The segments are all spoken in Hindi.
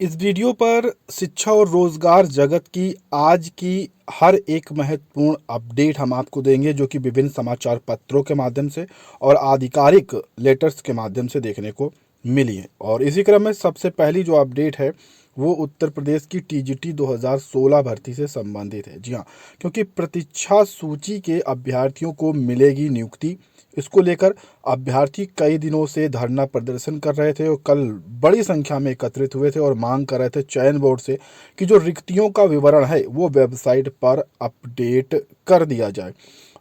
इस वीडियो पर शिक्षा और रोजगार जगत की आज की हर एक महत्वपूर्ण अपडेट हम आपको देंगे, जो कि विभिन्न समाचार पत्रों के माध्यम से और आधिकारिक लेटर्स के माध्यम से देखने को मिली है। और इसी क्रम में सबसे पहली जो अपडेट है वो उत्तर प्रदेश की टीजीटी 2016 भर्ती से संबंधित है। जी हाँ, क्योंकि प्रतीक्षा सूची के अभ्यर्थियों को मिलेगी नियुक्ति। इसको लेकर अभ्यर्थी कई दिनों से धरना प्रदर्शन कर रहे थे और कल बड़ी संख्या में एकत्रित हुए थे और मांग कर रहे थे चयन बोर्ड से कि जो रिक्तियों का विवरण है वो वेबसाइट पर अपडेट कर दिया जाए।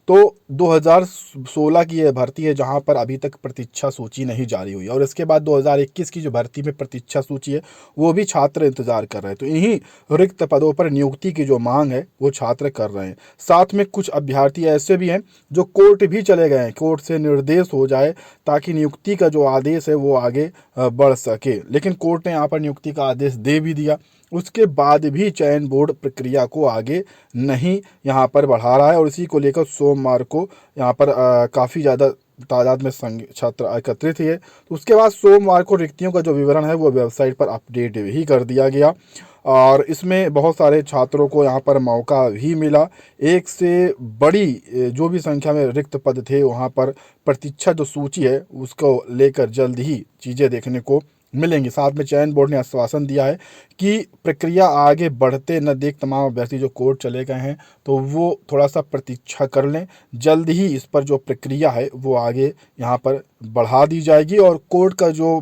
तो 2016 की यह भर्ती है जहां पर अभी तक प्रतीक्षा सूची नहीं जारी हुई, और इसके बाद 2021 की जो भर्ती में प्रतीक्षा सूची है वो भी छात्र इंतजार कर रहे हैं। तो इन्हीं रिक्त पदों पर नियुक्ति की जो मांग है वो छात्र कर रहे हैं। साथ में कुछ अभ्यर्थी ऐसे भी हैं जो कोर्ट भी चले गए हैं, कोर्ट से निर्देश हो जाए ताकि नियुक्ति का जो आदेश है वो आगे बढ़ सके, लेकिन कोर्ट ने यहाँ पर नियुक्ति का आदेश दे भी दिया। उसके बाद भी चयन बोर्ड प्रक्रिया को आगे नहीं यहाँ पर बढ़ा रहा है, और इसी को लेकर सोमवार को यहाँ पर काफ़ी ज़्यादा तादाद में छात्र एकत्रित हुए। तो उसके बाद सोमवार को रिक्तियों का जो विवरण है वो वेबसाइट पर अपडेट ही कर दिया गया, और इसमें बहुत सारे छात्रों को यहाँ पर मौका भी मिला। एक से बड़ी जो भी संख्या में रिक्त पद थे वहाँ पर प्रतीक्षा जो सूची है उसको लेकर जल्द ही चीज़ें देखने को मिलेंगी। साथ में चयन बोर्ड ने आश्वासन दिया है कि प्रक्रिया आगे बढ़ते न देख तमाम अभ्यर्थी जो कोर्ट चले गए हैं तो वो थोड़ा सा प्रतीक्षा कर लें, जल्द ही इस पर जो प्रक्रिया है वो आगे यहाँ पर बढ़ा दी जाएगी। और कोर्ट का जो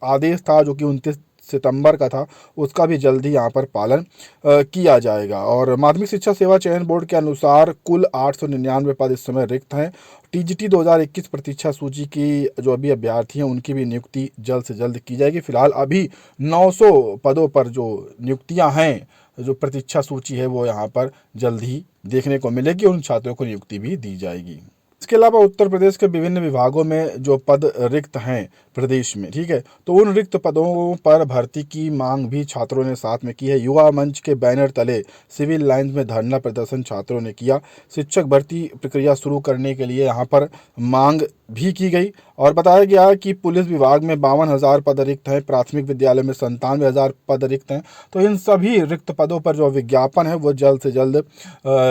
आदेश था जो कि 29 सितंबर का था उसका भी जल्द ही यहाँ पर पालन किया जाएगा। और माध्यमिक शिक्षा सेवा चयन बोर्ड के अनुसार कुल 899 पद इस समय रिक्त हैं। टीजीटी 2021 प्रतीक्षा सूची की जो अभी अभ्यर्थी हैं उनकी भी नियुक्ति जल्द से जल्द की जाएगी। फिलहाल अभी 900 पदों पर जो नियुक्तियां हैं, जो प्रतीक्षा सूची है वो यहाँ पर जल्द ही देखने को मिलेगी, उन छात्रों को नियुक्ति भी दी जाएगी। इसके अलावा उत्तर प्रदेश के विभिन्न विभागों में जो पद रिक्त हैं प्रदेश में, ठीक है, तो उन रिक्त पदों पर भर्ती की मांग भी छात्रों ने साथ में की है। युवा मंच के बैनर तले सिविल लाइंस में धरना प्रदर्शन छात्रों ने किया। शिक्षक भर्ती प्रक्रिया शुरू करने के लिए यहाँ पर मांग भी की गई, और बताया गया कि पुलिस विभाग में 52,000 पद रिक्त हैं, प्राथमिक विद्यालय में 97,000 पद रिक्त हैं। तो इन सभी रिक्त पदों पर जो विज्ञापन है वो जल्द से जल्द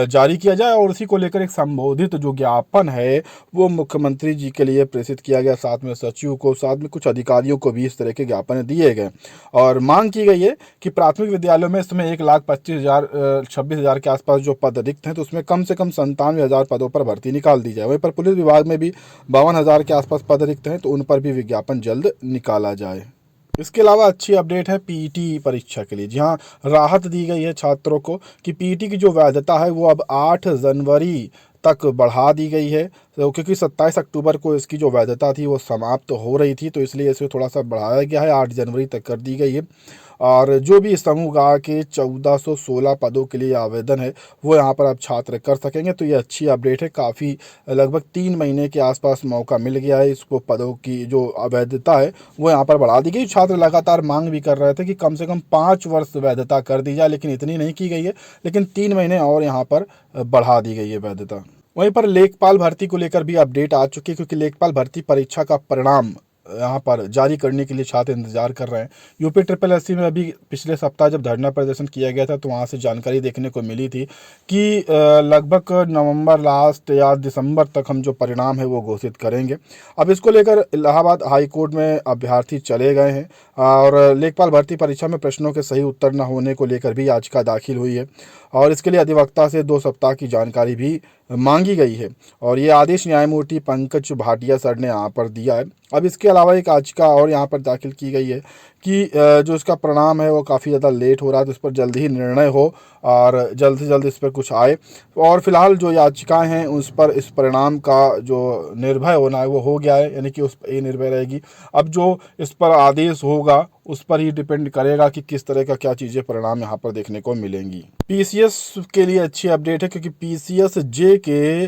जारी किया जाए, और उसी को लेकर एक संबोधित जो ज्ञापन है वो मुख्यमंत्री जी के लिए प्रेषित किया गया। साथ में सचिव को, साथ में कुछ अधिकारियों को भी इस तरह के ज्ञापन दिए गए, और मांग की गई है कि प्राथमिक विद्यालयों में इस समय 1,25,000 के आसपास जो पद रिक्त हैं तो उसमें कम से कम 97,000 पदों पर भर्ती निकाल दी जाए। वहीं पर पुलिस विभाग में भी 52,000 के आसपास पद रिक्त हैं तो उन पर भी विज्ञापन जल्द निकाला जाए। इसके अलावा अच्छी अपडेट है पीईटी परीक्षा के लिए। जी हाँ, राहत दी गई है छात्रों को कि पीईटी की जो वैधता है वो अब 8 जनवरी तक बढ़ा दी गई है। तो क्योंकि 27 अक्टूबर को इसकी जो वैधता थी वो समाप्त हो रही थी, तो इसलिए इसे थोड़ा सा बढ़ाया गया है, 8 जनवरी तक कर दी गई है। और जो भी समूह गा के 1416 पदों के लिए आवेदन है वो यहाँ पर अब छात्र कर सकेंगे। तो ये अच्छी अपडेट है, काफ़ी लगभग 3 महीने के आसपास मौका मिल गया है। इसको पदों की जो वैधता है वो यहाँ पर बढ़ा दी गई। छात्र लगातार मांग भी कर रहे थे कि कम से कम 5 वर्ष वैधता कर दी जाए, लेकिन इतनी नहीं की गई है, लेकिन 3 महीने और यहाँ पर बढ़ा दी गई है वैधता। वहीं पर लेखपाल भर्ती को लेकर भी अपडेट आ चुकी है, क्योंकि लेखपाल भर्ती परीक्षा का परिणाम यहाँ पर जारी करने के लिए छात्र इंतजार कर रहे हैं। यूपी SSSC में अभी पिछले सप्ताह जब धरना प्रदर्शन किया गया था तो वहाँ से जानकारी देखने को मिली थी कि लगभग नवंबर लास्ट या दिसंबर तक हम जो परिणाम है वो घोषित करेंगे। अब इसको लेकर इलाहाबाद हाई कोर्ट में अभ्यर्थी चले गए हैं, और लेखपाल भर्ती परीक्षा में प्रश्नों के सही उत्तर न होने को लेकर भी याचिका दाखिल हुई है, और इसके लिए अधिवक्ता से 2 सप्ताह की जानकारी भी मांगी गई है, और ये आदेश न्यायमूर्ति पंकज भाटिया सर ने यहाँ पर दिया है। अब इसके अलावा एक याचिका और यहाँ पर दाखिल की गई है कि जो इसका परिणाम है वो काफ़ी ज़्यादा लेट हो रहा है, तो इस पर जल्द ही निर्णय हो और जल्द से जल्द इस पर कुछ आए। और फिलहाल जो याचिकाएं हैं उस पर इस परिणाम का जो निर्भय होना है वो हो गया है, यानी कि उस पर ये निर्भय रहेगी। अब जो इस पर आदेश होगा उस पर ही डिपेंड करेगा कि किस तरह का क्या चीज़ें परिणाम यहाँ पर देखने को मिलेंगी। पीसीएस के लिए अच्छी अपडेट है, क्योंकि पीसीएस जे के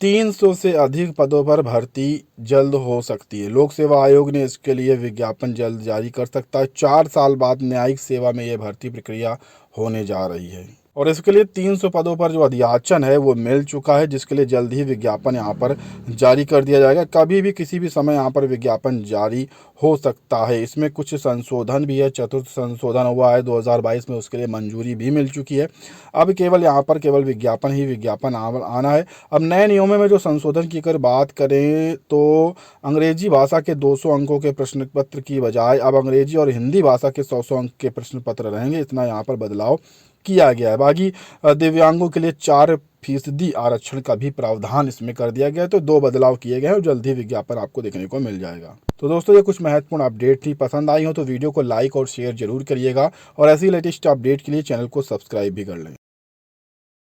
300 से अधिक पदों पर भर्ती जल्द हो सकती है। लोक सेवा आयोग ने इसके लिए विज्ञापन जल्द जारी कर सकता है। 4 साल बाद न्यायिक सेवा में यह भर्ती प्रक्रिया होने जा रही है। और इसके लिए 300 पदों पर जो अध्याचन है वो मिल चुका है, जिसके लिए जल्द ही विज्ञापन यहाँ पर जारी कर दिया जाएगा। कभी भी किसी भी समय यहाँ पर विज्ञापन जारी हो सकता है। इसमें कुछ संशोधन भी है, चतुर्थ संशोधन हुआ है 2022 में, उसके लिए मंजूरी भी मिल चुकी है। अब केवल यहाँ पर केवल विज्ञापन ही विज्ञापन आना है। अब नए नियमों में जो संशोधन की अगर बात करें तो अंग्रेजी भाषा के 200 अंकों के प्रश्न पत्र की बजाय अब अंग्रेजी और हिंदी भाषा के 100 अंक के प्रश्न पत्र रहेंगे। इतना यहाँ पर बदलाव किया गया है। बाकी दिव्यांगों के लिए 4% आरक्षण का भी प्रावधान इसमें कर दिया गया है। तो 2 बदलाव किए गए हैं और जल्द ही विज्ञापन आपको देखने को मिल जाएगा। तो दोस्तों ये कुछ महत्वपूर्ण अपडेट थी। पसंद आई हो तो वीडियो को लाइक और शेयर जरूर करिएगा और ऐसी लेटेस्ट अपडेट के लिए चैनल को सब्सक्राइब भी कर लें।